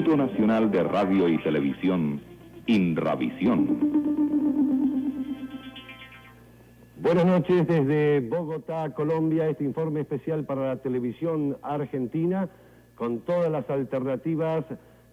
Instituto Nacional de Radio y Televisión, Inravisión. Buenas noches desde Bogotá, Colombia, este informe especial para la televisión argentina con todas las alternativas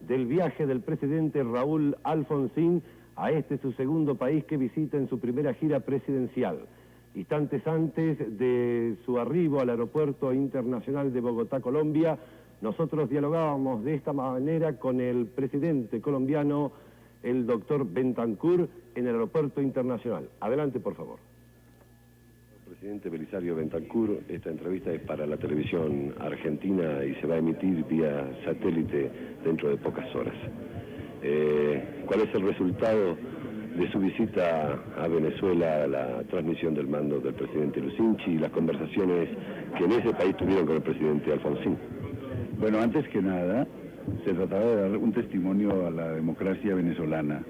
del viaje del presidente Raúl Alfonsín a este su segundo país que visita en su primera gira presidencial. Instantes antes de su arribo al Aeropuerto Internacional de Bogotá, Colombia, nosotros dialogábamos de esta manera con el presidente colombiano, el doctor Bentancur, en el Aeropuerto Internacional. Adelante, por favor. Presidente Belisario Bentancur, esta entrevista es para la televisión argentina y se va a emitir vía satélite dentro de pocas horas. ¿Cuál es el resultado de su visita a Venezuela, la transmisión del mando del presidente Lucinchi y las conversaciones que en ese país tuvieron con el presidente Alfonsín? Bueno, antes que nada, se trataba de dar un testimonio a la democracia venezolana.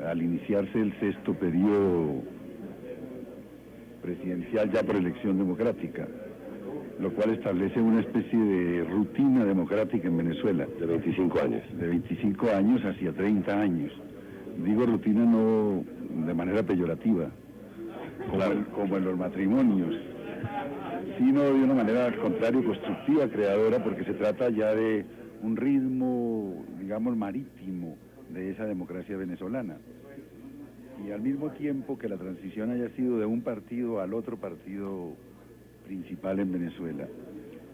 Al iniciarse el sexto periodo presidencial ya por elección democrática, lo cual establece una especie de rutina democrática en Venezuela. De 25 años. De 25 años hacia 30 años. Digo rutina no de manera peyorativa, como en los matrimonios, sino de una manera al contrario constructiva, creadora, porque se trata ya de un ritmo, digamos, marítimo de esa democracia venezolana. Y al mismo tiempo que la transición haya sido de un partido al otro partido principal en Venezuela,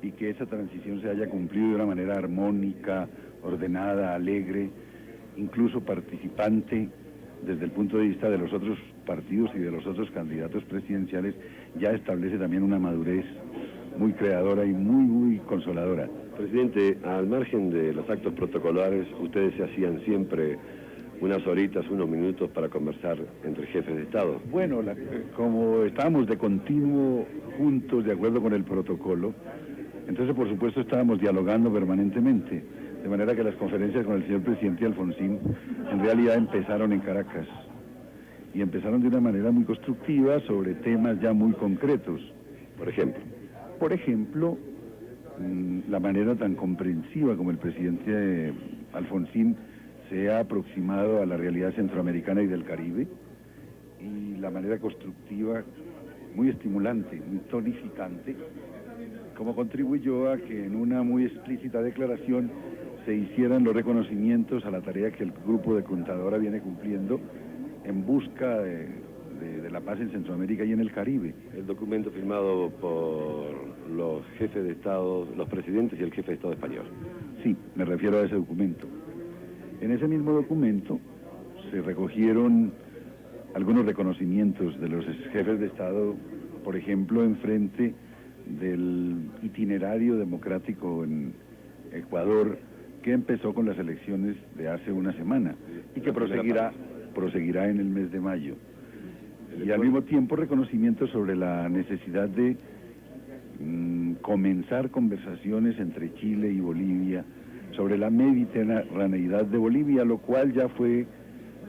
y que esa transición se haya cumplido de una manera armónica, ordenada, alegre, incluso participante desde el punto de vista de los otros partidos y de los otros candidatos presidenciales, ya establece también una madurez muy creadora y muy consoladora. Presidente, al margen de los actos protocolares, ustedes se hacían siempre unas horitas, unos minutos para conversar entre jefes de Estado. Bueno, como estábamos de continuo juntos, de acuerdo con el protocolo, entonces por supuesto estábamos dialogando permanentemente, de manera que las conferencias con el señor presidente Alfonsín en realidad empezaron en Caracas, y empezaron de una manera muy constructiva sobre temas ya muy concretos. Por ejemplo, la manera tan comprensiva como el presidente Alfonsín se ha aproximado a la realidad centroamericana y del Caribe, y la manera constructiva, muy estimulante, muy tonificante, como contribuyó a que en una muy explícita declaración se hicieran los reconocimientos a la tarea que el grupo de Contadora viene cumpliendo en busca de la paz en Centroamérica y en el Caribe. El documento firmado por los jefes de Estado, los presidentes y el jefe de Estado español. Sí, me refiero a ese documento. En ese mismo documento se recogieron algunos reconocimientos de los jefes de Estado, por ejemplo, en frente del itinerario democrático en Ecuador, que empezó con las elecciones de hace una semana y que proseguirá en el mes de mayo. Y al mismo tiempo reconocimientos sobre la necesidad de comenzar conversaciones entre Chile y Bolivia sobre la mediterraneidad de Bolivia, lo cual ya fue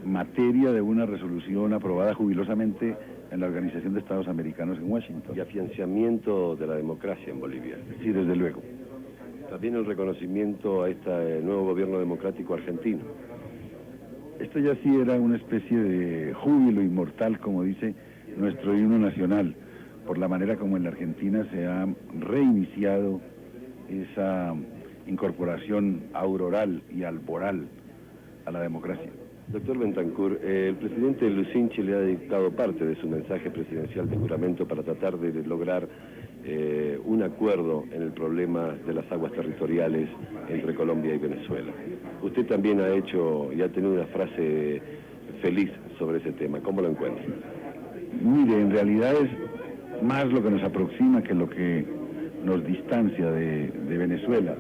materia de una resolución aprobada jubilosamente en la Organización de Estados Americanos en Washington. Y afianzamiento de la democracia en Bolivia. Sí, desde luego. También el reconocimiento a este nuevo gobierno democrático argentino. Esto ya sí era una especie de júbilo inmortal, como dice nuestro himno nacional, por la manera como en la Argentina se ha reiniciado esa incorporación auroral y alboral a la democracia. Doctor Bentancur, el presidente Lucinchi le ha dictado parte de su mensaje presidencial de juramento para tratar de lograr un acuerdo en el problema de las aguas territoriales entre Colombia y Venezuela. Usted también ha hecho y ha tenido una frase feliz sobre ese tema. ¿Cómo lo encuentra? Mire, en realidad es más lo que nos aproxima que lo que nos distancia de Venezuela.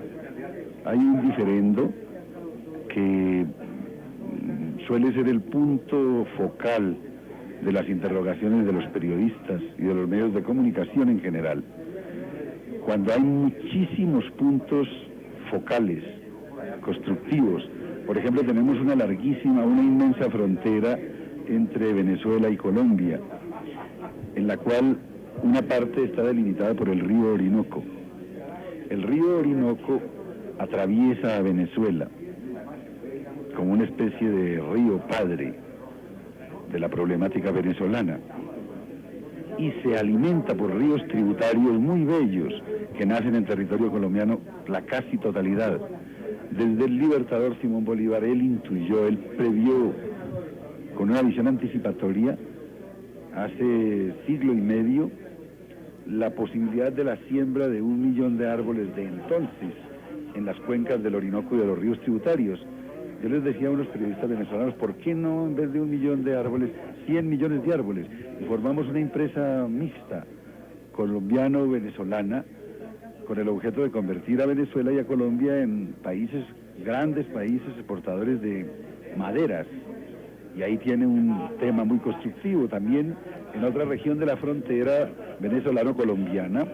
Hay un diferendo que suele ser el punto focal de las interrogaciones de los periodistas y de los medios de comunicación en general. Cuando hay muchísimos puntos focales, constructivos. Por ejemplo, tenemos una inmensa frontera entre Venezuela y Colombia, en la cual una parte está delimitada por el río Orinoco. El río Orinoco atraviesa a Venezuela como una especie de río padre de la problemática venezolana y se alimenta por ríos tributarios muy bellos que nacen en territorio colombiano, la casi totalidad. Desde el libertador Simón Bolívar, él intuyó, él previó con una visión anticipatoria hace siglo y medio la posibilidad de la siembra de 1 millón de árboles de entonces en las cuencas del Orinoco y de los ríos tributarios. Yo les decía a unos periodistas venezolanos, ¿por qué no en vez de 1 millón de árboles, 100 millones de árboles? Y formamos una empresa mixta, colombiano-venezolana, con el objeto de convertir a Venezuela y a Colombia en países, grandes países exportadores de maderas. Y ahí tiene un tema muy constructivo. También en otra región de la frontera venezolano-colombiana,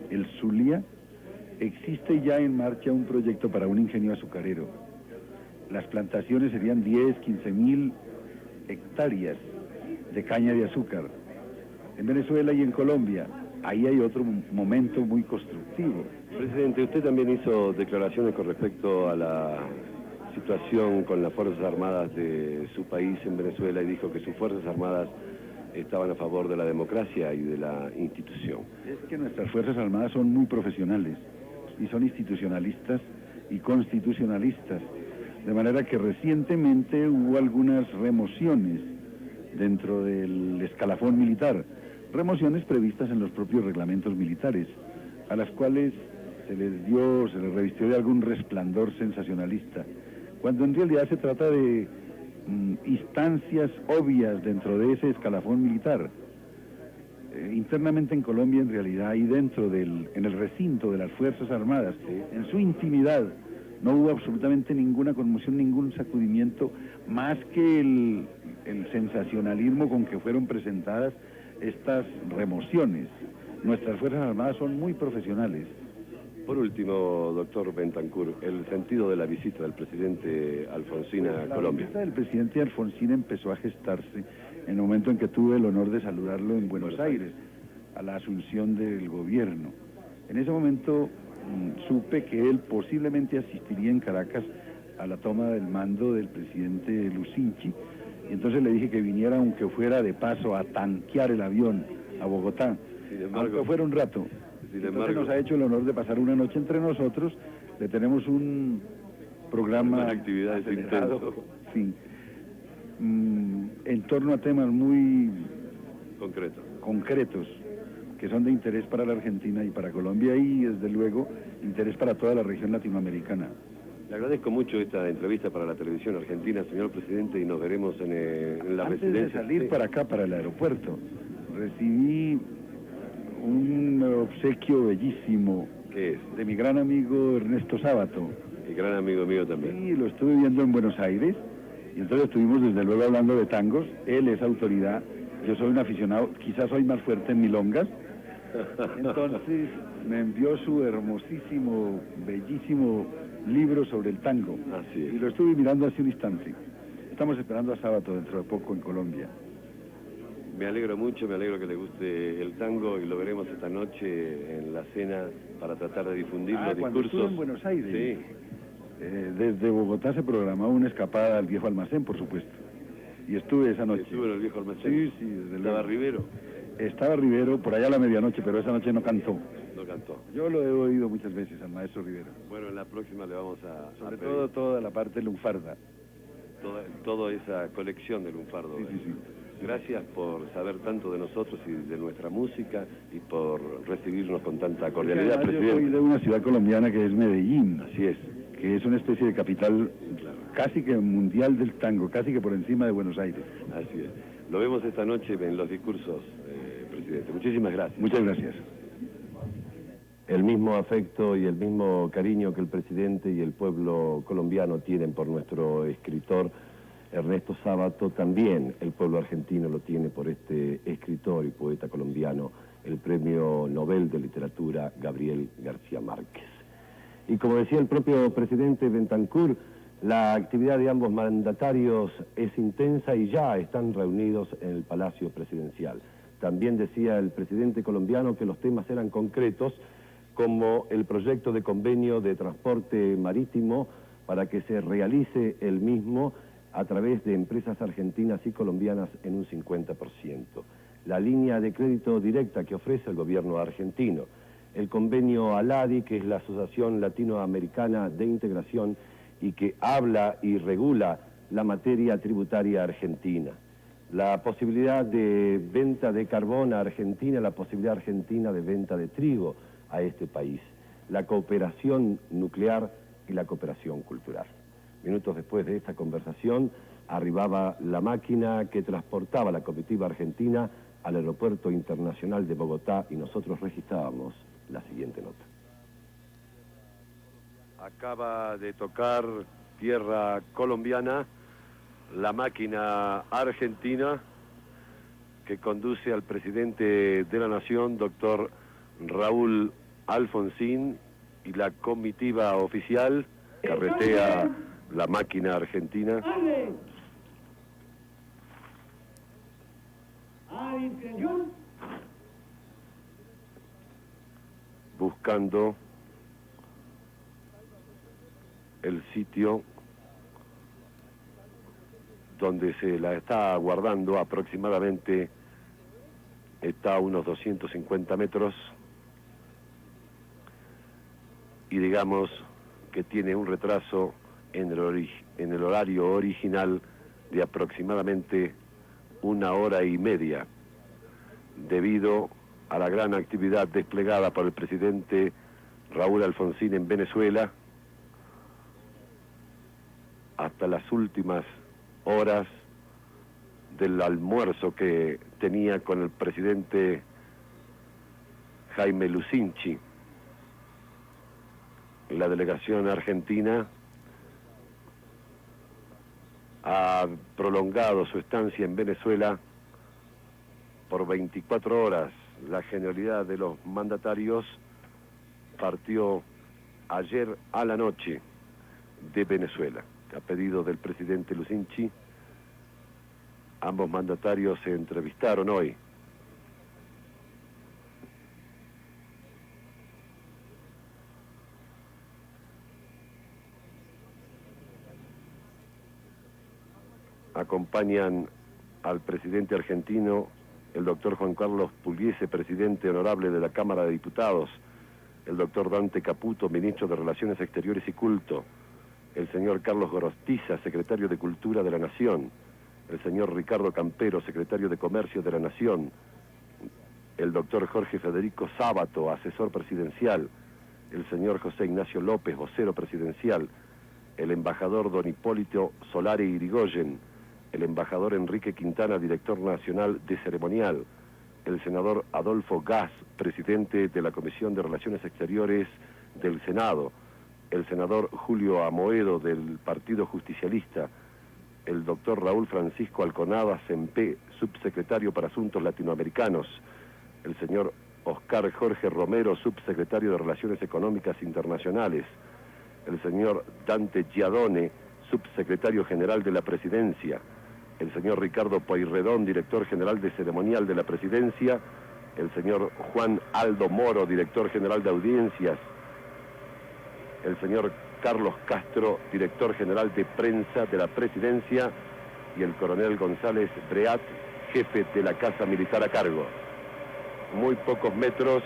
el Zulia, existe ya en marcha un proyecto para un ingenio azucarero. Las plantaciones serían 10, 15 mil hectáreas de caña de azúcar. En Venezuela y en Colombia, ahí hay otro momento muy constructivo. Presidente, usted también hizo declaraciones con respecto a la situación con las Fuerzas Armadas de su país en Venezuela y dijo que sus Fuerzas Armadas estaban a favor de la democracia y de la institución. Es que nuestras Fuerzas Armadas son muy profesionales y son institucionalistas y constitucionalistas, de manera que recientemente hubo algunas remociones dentro del escalafón militar, remociones previstas en los propios reglamentos militares, a las cuales se les revistió de algún resplandor sensacionalista, cuando en realidad se trata de instancias obvias dentro de ese escalafón militar. Internamente en Colombia, en realidad, y dentro en el recinto de las Fuerzas Armadas, en su intimidad, no hubo absolutamente ninguna conmoción, ningún sacudimiento, más que el sensacionalismo con que fueron presentadas estas remociones. Nuestras Fuerzas Armadas son muy profesionales. Por último, doctor Bentancur, el sentido de la visita del presidente Alfonsín a Colombia. La visita del presidente Alfonsín empezó a gestarse en el momento en que tuve el honor de saludarlo en Buenos Aires, a la asunción del gobierno. En ese momento supe que él posiblemente asistiría en Caracas a la toma del mando del presidente Lucinchi, y entonces le dije que viniera, aunque fuera de paso, a tanquear el avión a Bogotá, aunque fuera un rato. Entonces nos ha hecho el honor de pasar una noche entre nosotros. Le tenemos un programa actividades acelerado, sí, en torno a temas muy concretos que son de interés para la Argentina y para Colombia, y desde luego interés para toda la región latinoamericana. Le agradezco mucho esta entrevista para la televisión argentina, señor presidente, y nos veremos en la residencia. Antes de salir para acá, para el aeropuerto, recibí un obsequio bellísimo. ¿Qué es? De mi gran amigo Ernesto Sábato. Y gran amigo mío también. Sí, lo estuve viendo en Buenos Aires, y entonces estuvimos desde luego hablando de tangos. Él es autoridad, yo soy un aficionado, quizás soy más fuerte en milongas. Entonces me envió su hermosísimo, bellísimo libro sobre el tango. Así es. Y lo estuve mirando hace un instante. Estamos esperando a Sábato dentro de poco en Colombia. Me alegro mucho, me alegro que le guste el tango, y lo veremos esta noche en la cena para tratar de difundir los cuando discursos. estuve en Buenos Aires. Sí. Desde Bogotá se programó una escapada al Viejo Almacén, por supuesto. Y estuve esa noche. ¿Estuvo en el Viejo Almacén? Sí, desde luego. ¿Estaba Rivero? Estaba Rivero por allá a la medianoche, pero esa noche no cantó. No cantó. Yo lo he oído muchas veces al maestro Rivero. Bueno, en la próxima le vamos a Sobre pedir todo toda la parte lunfarda. toda esa colección de lunfardo. Sí. Gracias por saber tanto de nosotros y de nuestra música, y por recibirnos con tanta cordialidad, Además, presidente. yo soy de una ciudad colombiana que es Medellín. Así es. Que es una especie de capital casi que mundial del tango, casi que por encima de Buenos Aires. Así es. Lo vemos esta noche en los discursos, presidente. Muchísimas gracias. Muchas gracias. El mismo afecto y el mismo cariño que el presidente y el pueblo colombiano tienen por nuestro escritor Ernesto Sábato, también el pueblo argentino lo tiene por este escritor y poeta colombiano, el Premio Nobel de Literatura Gabriel García Márquez. Y como decía el propio presidente Bentancur, la actividad de ambos mandatarios es intensa y ya están reunidos en el Palacio Presidencial. También decía el presidente colombiano que los temas eran concretos, como el proyecto de convenio de transporte marítimo para que se realice el mismo a través de empresas argentinas y colombianas en un 50%. La línea de crédito directa que ofrece el gobierno argentino, el convenio ALADI, que es la Asociación Latinoamericana de Integración y que habla y regula la materia tributaria argentina, la posibilidad de venta de carbón a Argentina, la posibilidad argentina de venta de trigo a este país, la cooperación nuclear y la cooperación cultural. Minutos después de esta conversación, arribaba la máquina que transportaba la comitiva argentina al Aeropuerto Internacional de Bogotá y nosotros registrábamos la siguiente nota. Acaba de tocar tierra colombiana la máquina argentina que conduce al presidente de la Nación, doctor Raúl Alfonsín, y la comitiva oficial carretea la máquina argentina. Buscando el sitio donde se la está aguardando. Aproximadamente está a unos 250 metros y digamos que tiene un retraso en el horario original de aproximadamente 1 hora y media, debido a la gran actividad desplegada por el presidente Raúl Alfonsín en Venezuela hasta las últimas horas del almuerzo que tenía con el presidente Jaime Lucinchi. La delegación argentina ha prolongado su estancia en Venezuela por 24 horas. La generalidad de los mandatarios partió ayer a la noche de Venezuela. A pedido del presidente Lucinchi, ambos mandatarios se entrevistaron hoy. Acompañan al presidente argentino el doctor Juan Carlos Pugliese, presidente honorable de la Cámara de Diputados, el doctor Dante Caputo, ministro de Relaciones Exteriores y Culto, el señor Carlos Gorostiza, secretario de Cultura de la Nación, el señor Ricardo Campero, secretario de Comercio de la Nación, el doctor Jorge Federico Sábato, asesor presidencial, el señor José Ignacio López, vocero presidencial, el embajador don Hipólito Solari Irigoyen, el embajador Enrique Quintana, director nacional de ceremonial, el senador Adolfo Gas, presidente de la Comisión de Relaciones Exteriores del Senado, el senador Julio Amoedo del Partido Justicialista, el doctor Raúl Francisco Alconada Sempé, subsecretario para Asuntos Latinoamericanos, el señor Oscar Jorge Romero, subsecretario de Relaciones Económicas Internacionales, el señor Dante Giadone, subsecretario general de la Presidencia, el señor Ricardo Pueyrredón, director general de ceremonial de la Presidencia, el señor Juan Aldo Moro, director general de audiencias, el señor Carlos Castro, director general de prensa de la Presidencia, y el coronel González Breat, jefe de la Casa Militar a cargo. Muy pocos metros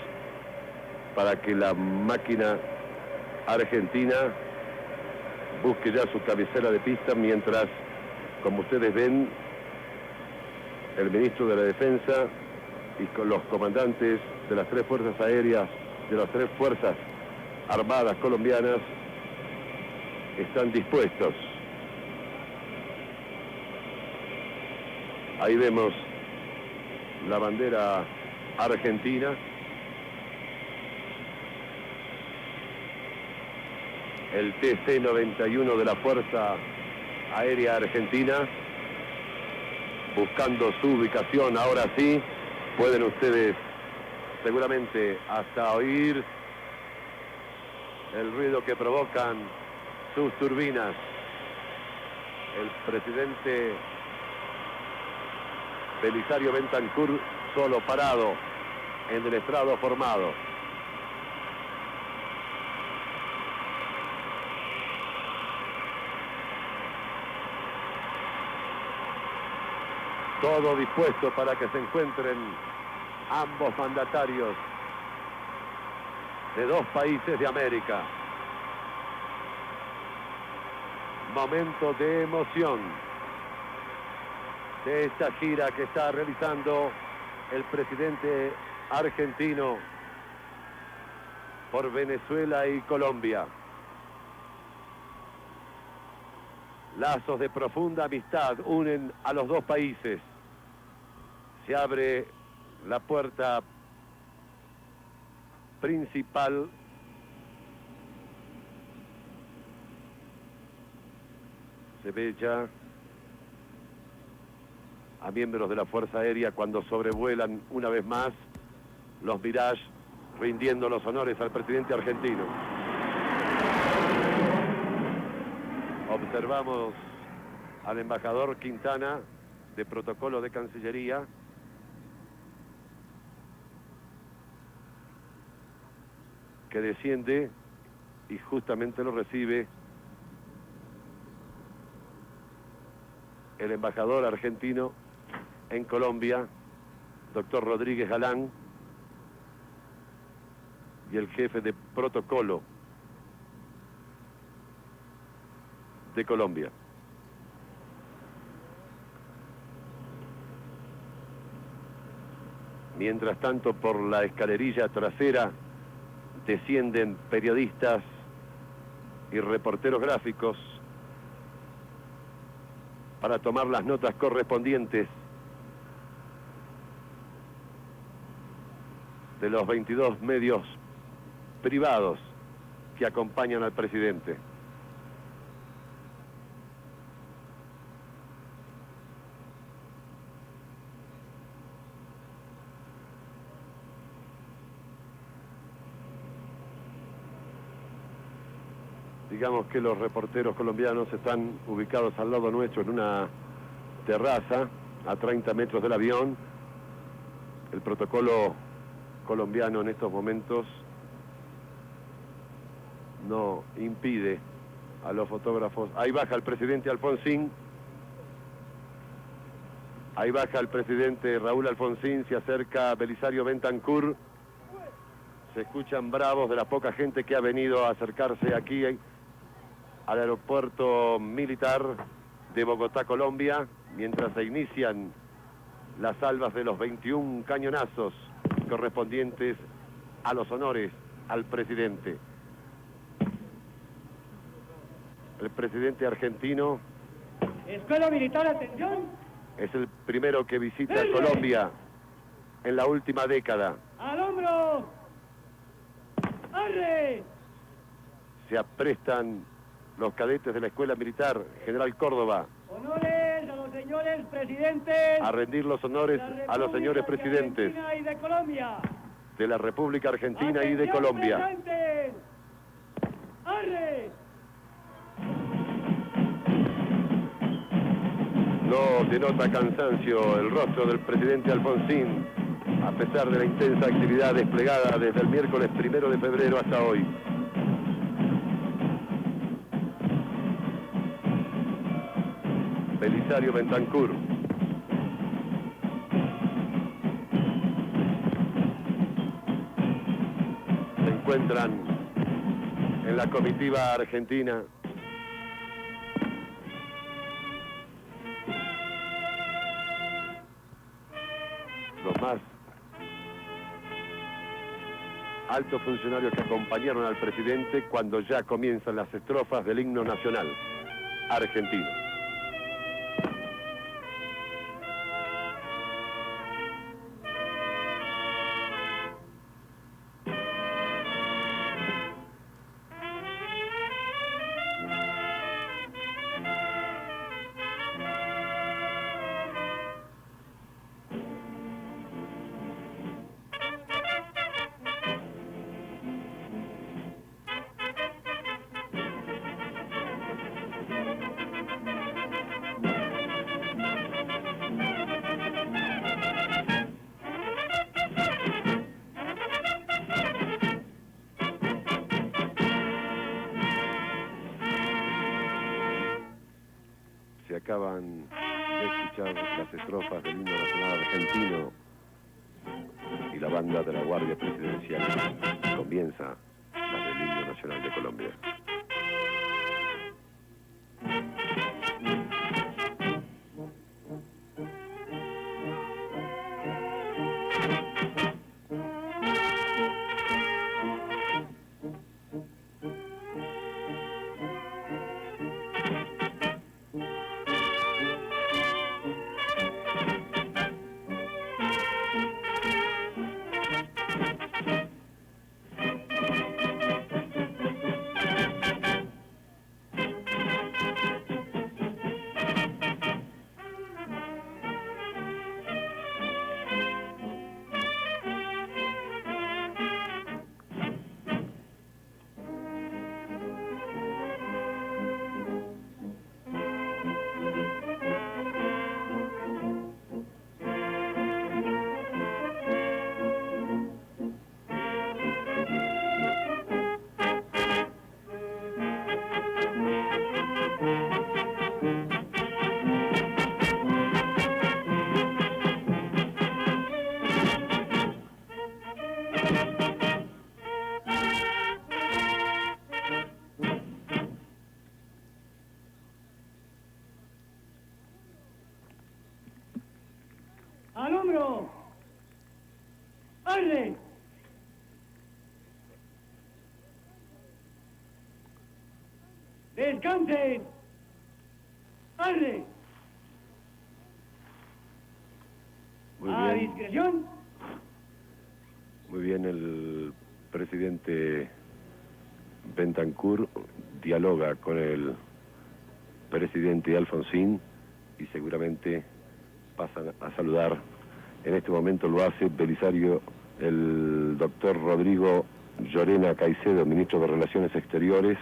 para que la máquina argentina busque ya su cabecera de pista, mientras, como ustedes ven, el ministro de la Defensa y con los comandantes de las 3 fuerzas aéreas, de las 3 fuerzas armadas colombianas, están dispuestos. Ahí vemos la bandera argentina, el TC-91 de la Fuerza Aérea Argentina, buscando su ubicación. Ahora sí, pueden ustedes seguramente hasta oír el ruido que provocan sus turbinas. El presidente Belisario Bentancur solo parado en el estrado formado. Todo dispuesto para que se encuentren ambos mandatarios de dos países de América. Momento de emoción de esta gira que está realizando el presidente argentino por Venezuela y Colombia. Lazos de profunda amistad unen a los dos países. Se abre la puerta principal se ve ya a miembros de la Fuerza Aérea cuando sobrevuelan una vez más los Mirage, rindiendo los honores al presidente argentino. Observamos al embajador Quintana de protocolo de Cancillería, que desciende y justamente lo recibe el embajador argentino en Colombia, doctor Rodríguez Galán, y el jefe de protocolo de Colombia. Mientras tanto, por la escalerilla trasera descienden periodistas y reporteros gráficos para tomar las notas correspondientes de los 22 medios privados que acompañan al presidente. Digamos que los reporteros colombianos están ubicados al lado nuestro en una terraza a 30 metros del avión. El protocolo colombiano en estos momentos no impide a los fotógrafos. Ahí baja el presidente Alfonsín. Ahí baja el presidente Raúl Alfonsín, se acerca Belisario Bentancur. Se escuchan bravos de la poca gente que ha venido a acercarse aquí al aeropuerto militar de Bogotá, Colombia, mientras se inician las salvas de los 21 cañonazos correspondientes a los honores al presidente. El presidente argentino Escuela Militar, atención. es el primero que visita Colombia en la última década. Al hombro. ¡Arre! Se aprestan los cadetes de la Escuela Militar General Córdoba Honores a los señores presidentes. a rendir los honores a los señores presidentes de Argentina y de Colombia. de la República Argentina y de Atención, Colombia. presentes. ¡Arre! No denota cansancio el rostro del presidente Alfonsín, a pesar de la intensa actividad desplegada desde el miércoles 1 de febrero hasta hoy. Belisario Bentancur. Se encuentran en la comitiva argentina los más altos funcionarios que acompañaron al presidente cuando ya comienzan las estrofas del himno nacional argentino. Se acaban de escuchar las estrofas del himno nacional argentino y la banda de la Guardia Presidencial. Comienza la del himno nacional de Colombia. ¡Al hombro! ¡Arre! ¡Descansen! ¡Arre! Muy ¡A bien. discreción! Muy bien, el presidente Bentancur dialoga con el presidente Alfonsín y seguramente pasan a saludar. En este momento lo hace Belisario, el doctor Rodrigo Llorena Caicedo, ministro de Relaciones Exteriores,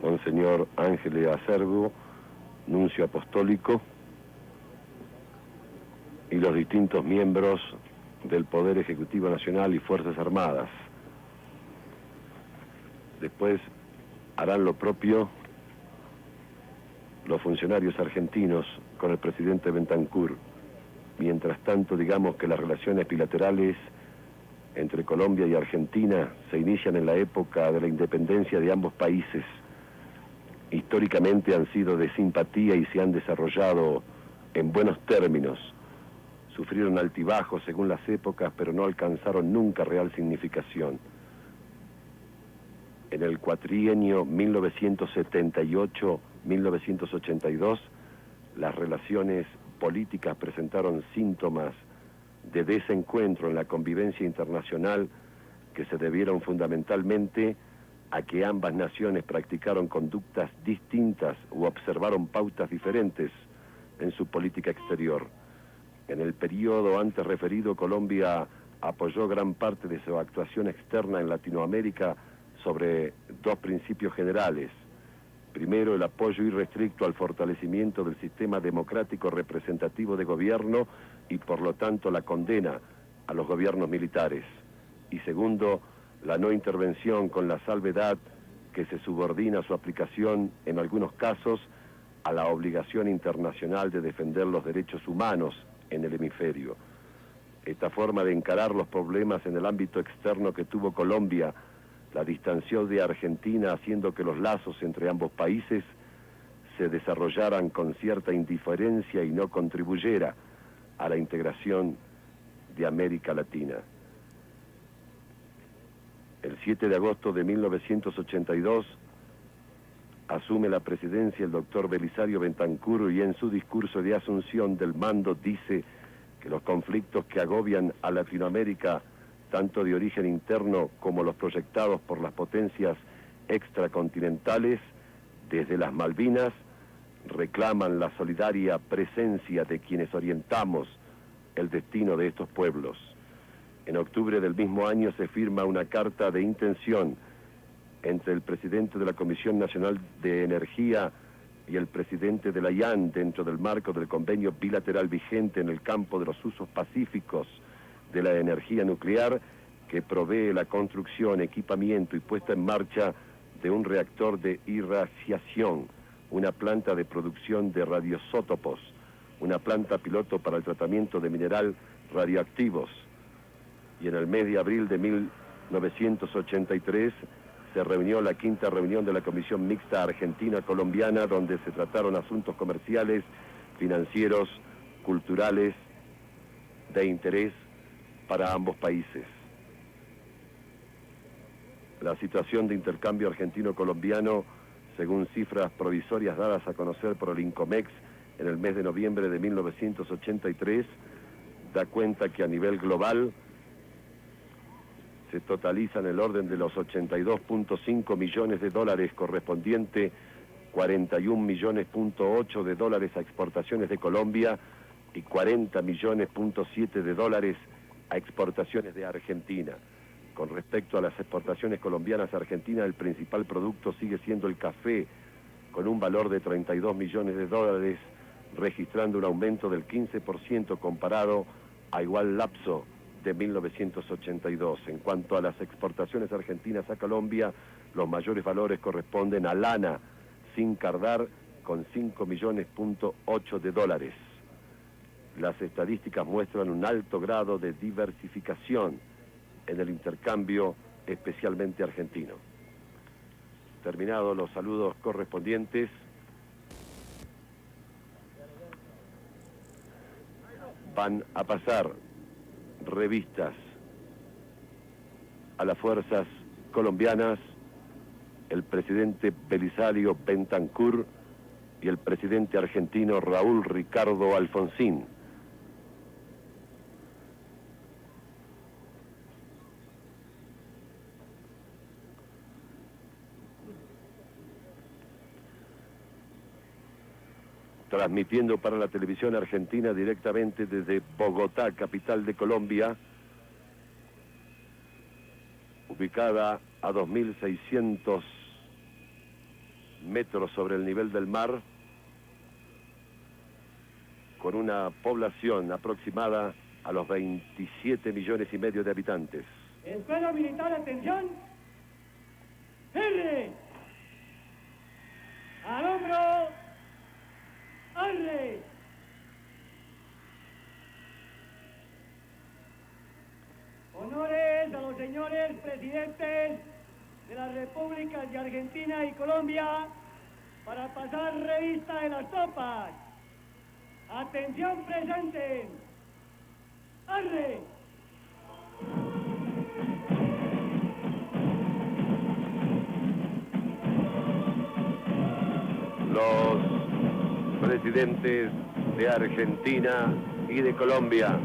Monseñor Ángel Acerbo, nuncio apostólico, y los distintos miembros del Poder Ejecutivo Nacional y Fuerzas Armadas. Después harán lo propio los funcionarios argentinos con el presidente Bentancur. Mientras tanto, digamos que las relaciones bilaterales entre Colombia y Argentina se inician en la época de la independencia de ambos países. Históricamente han sido de simpatía y se han desarrollado en buenos términos. Sufrieron altibajos según las épocas, pero no alcanzaron nunca real significación. En el cuatrienio 1978-1982, las relaciones políticas presentaron síntomas de desencuentro en la convivencia internacional que se debieron fundamentalmente a que ambas naciones practicaron conductas distintas u observaron pautas diferentes en su política exterior. En el periodo antes referido, Colombia apoyó gran parte de su actuación externa en Latinoamérica sobre dos principios generales. Primero, el apoyo irrestricto al fortalecimiento del sistema democrático representativo de gobierno y por lo tanto la condena a los gobiernos militares. Y segundo, la no intervención con la salvedad que se subordina su aplicación en algunos casos a la obligación internacional de defender los derechos humanos en el hemisferio. Esta forma de encarar los problemas en el ámbito externo que tuvo Colombia la distanció de Argentina, haciendo que los lazos entre ambos países se desarrollaran con cierta indiferencia y no contribuyera a la integración de América Latina. El 7 de agosto de 1982 asume la presidencia el doctor Belisario Bentancur y en su discurso de asunción del mando dice que los conflictos que agobian a Latinoamérica, tanto de origen interno como los proyectados por las potencias extracontinentales, desde las Malvinas, reclaman la solidaria presencia de quienes orientamos el destino de estos pueblos. En octubre del mismo año se firma una carta de intención entre el presidente de la Comisión Nacional de Energía y el presidente de la IAN dentro del marco del convenio bilateral vigente en el campo de los usos pacíficos de la energía nuclear, que provee la construcción, equipamiento y puesta en marcha de un reactor de irradiación, una planta de producción de radiosótopos, una planta piloto para el tratamiento de mineral radioactivos. Y en el mes de abril de 1983 se reunió la quinta reunión de la Comisión Mixta Argentina-Colombiana, donde se trataron asuntos comerciales, financieros, culturales, de interés para ambos países. La situación de intercambio argentino-colombiano, según cifras provisorias dadas a conocer por el INCOMEX en el mes de noviembre de 1983, da cuenta que a nivel global se totalizan el orden de los 82.5 millones de dólares, correspondiente 41 millones de dólares a exportaciones de Colombia y 40 millones de dólares a exportaciones de Argentina. Con respecto a las exportaciones colombianas a Argentina, el principal producto sigue siendo el café, con un valor de 32 millones de dólares, registrando un aumento del 15% comparado a igual lapso de 1982. En cuanto a las exportaciones argentinas a Colombia, los mayores valores corresponden a lana sin cardar, con 5 millones de dólares. Las estadísticas muestran un alto grado de diversificación en el intercambio, especialmente argentino. Terminados los saludos correspondientes, van a pasar revistas a las fuerzas colombianas el presidente Belisario Betancur y el presidente argentino Raúl Ricardo Alfonsín. Transmitiendo para la televisión argentina directamente desde Bogotá, capital de Colombia, ubicada a 2.600 metros sobre el nivel del mar, con una población aproximada a los 27 millones y medio de habitantes. Escuela militar, atención. ¡R! ¡Al hombro! ¡Arre! Honores a los señores presidentes de las repúblicas de Argentina y Colombia para pasar revista de las tropas. Atención presente. ¡Arre! Los presidentes de Argentina y de Colombia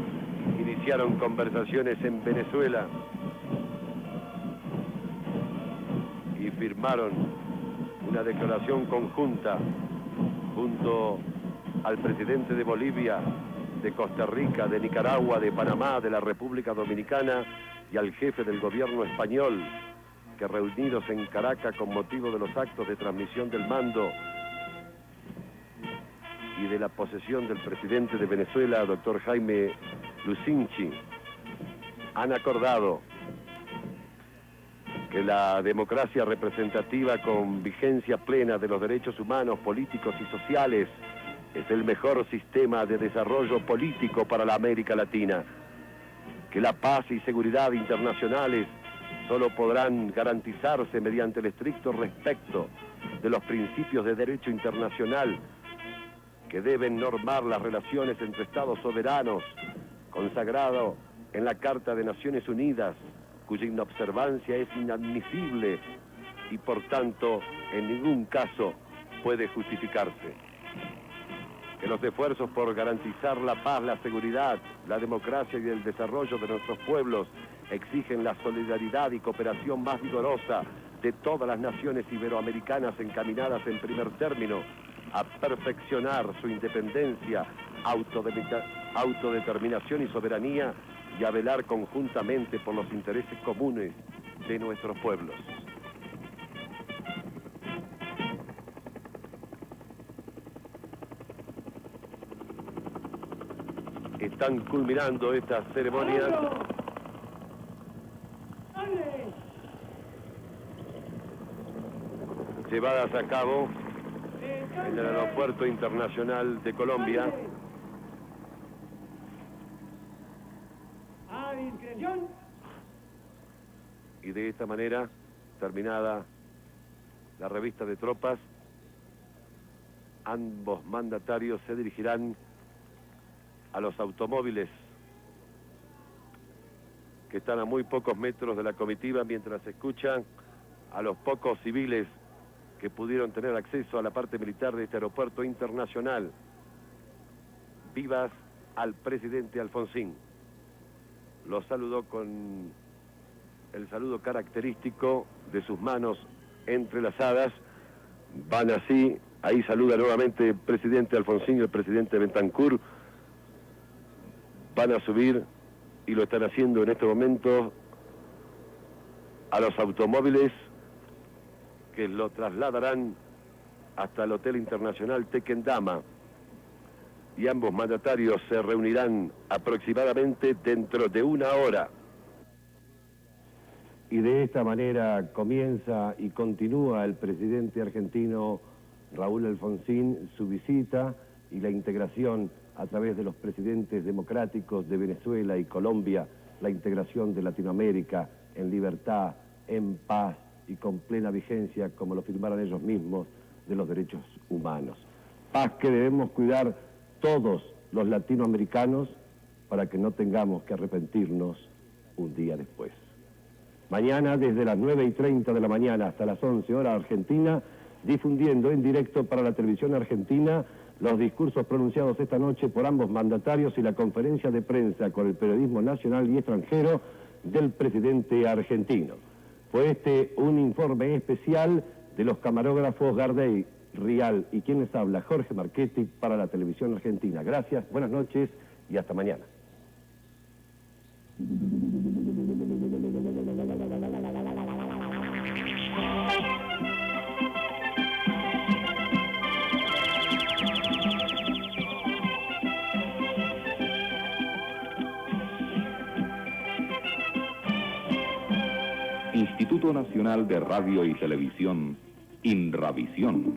iniciaron conversaciones en Venezuela y firmaron una declaración conjunta junto al presidente de Bolivia, de Costa Rica, de Nicaragua, de Panamá, de la República Dominicana y al jefe del gobierno español, que reunidos en Caracas con motivo de los actos de transmisión del mando y de la posesión del presidente de Venezuela, doctor Jaime Lucinchi, han acordado que la democracia representativa con vigencia plena de los derechos humanos, políticos y sociales es el mejor sistema de desarrollo político para la América Latina, que la paz y seguridad internacionales solo podrán garantizarse mediante el estricto respeto de los principios de derecho internacional que deben normar las relaciones entre Estados soberanos, consagrado en la Carta de Naciones Unidas, cuya inobservancia es inadmisible y por tanto en ningún caso puede justificarse. Que los esfuerzos por garantizar la paz, la seguridad, la democracia y el desarrollo de nuestros pueblos exigen la solidaridad y cooperación más vigorosa de todas las naciones iberoamericanas encaminadas en primer término a perfeccionar su independencia, autodeterminación y soberanía y a velar conjuntamente por los intereses comunes de nuestros pueblos. Están culminando estas ceremonias llevadas a cabo en el Aeropuerto Internacional de Colombia. A discreción. Y de esta manera, terminada la revista de tropas, ambos mandatarios se dirigirán a los automóviles que están a muy pocos metros de la comitiva, mientras escuchan a los pocos civiles que pudieron tener acceso a la parte militar de este aeropuerto internacional. Vivas al presidente Alfonsín. Lo saludó con el saludo característico de sus manos entrelazadas. Van así, ahí saluda nuevamente el presidente Alfonsín y el presidente Betancur. Van a subir, y lo están haciendo en este momento, a los automóviles que lo trasladarán hasta el Hotel Internacional Tequendama, y ambos mandatarios se reunirán aproximadamente dentro de una hora. Y de esta manera comienza y continúa el presidente argentino Raúl Alfonsín su visita y la integración a través de los presidentes democráticos de Venezuela y Colombia, la integración de Latinoamérica en libertad, en paz y con plena vigencia, como lo firmaron ellos mismos, de los derechos humanos. Paz que debemos cuidar todos los latinoamericanos para que no tengamos que arrepentirnos un día después. Mañana, desde las 9:30 de la mañana hasta las 11 horas Argentina, difundiendo en directo para la televisión argentina los discursos pronunciados esta noche por ambos mandatarios y la conferencia de prensa con el periodismo nacional y extranjero del presidente argentino. Fue este un informe especial de los camarógrafos Gardey, Rial y quien les habla, Jorge Marchetti, para la televisión argentina. Gracias, buenas noches y hasta mañana. Instituto Nacional de Radio y Televisión, Indravisión.